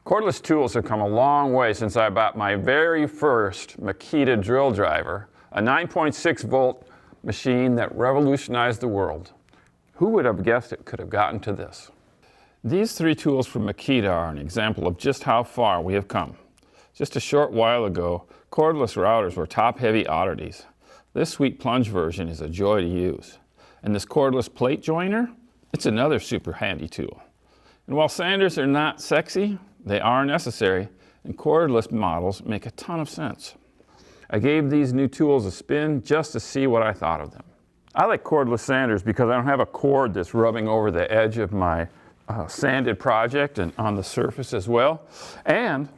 Cordless tools have come a long way since I bought my very first Makita drill driver, a 9.6 volt machine that revolutionized the world. Who would have guessed it could have gotten to this? These three tools from Makita are an example of just how far we have come. Just a short while ago, cordless routers were top-heavy oddities. This sweet plunge version is a joy to use. And this cordless plate joiner, it's another super handy tool. And while sanders are not sexy, they are necessary, and cordless models make a ton of sense. I gave these new tools a spin just to see what I thought of them. I like cordless sanders because I don't have a cord that's rubbing over the edge of my sanded project and on the surface as well. And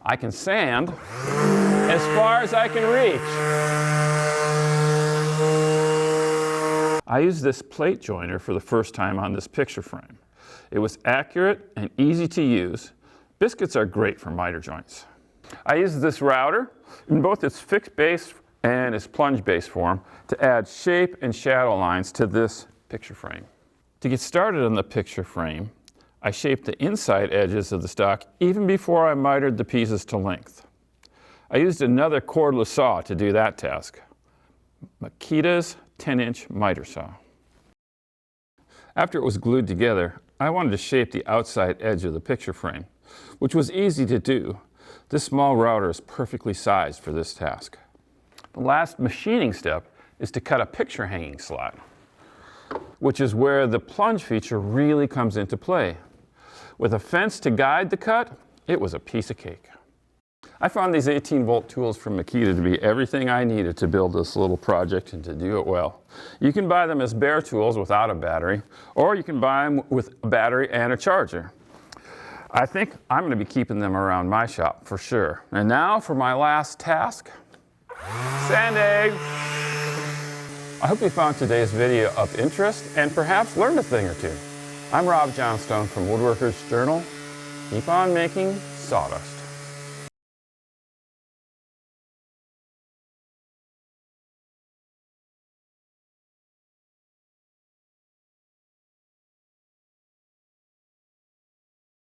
I can sand as far as I can reach. I used this plate joiner for the first time on this picture frame. It was accurate and easy to use. Biscuits are great for miter joints. I used this router in both its fixed base and its plunge base form to add shape and shadow lines to this picture frame. To get started on the picture frame, I shaped the inside edges of the stock even before I mitered the pieces to length. I used another cordless saw to do that task, Makita's 10-inch miter saw. After it was glued together, I wanted to shape the outside edge of the picture frame, which was easy to do. This small router is perfectly sized for this task. The last machining step is to cut a picture hanging slot, which is where the plunge feature really comes into play. With a fence to guide the cut, it was a piece of cake. I found these 18-volt tools from Makita to be everything I needed to build this little project and to do it well. You can buy them as bare tools without a battery, or you can buy them with a battery and a charger. I think I'm going to be keeping them around my shop for sure. And now for my last task, sanding. I hope you found today's video of interest and perhaps learned a thing or two. I'm Rob Johnstone from Woodworker's Journal. Keep on making sawdust.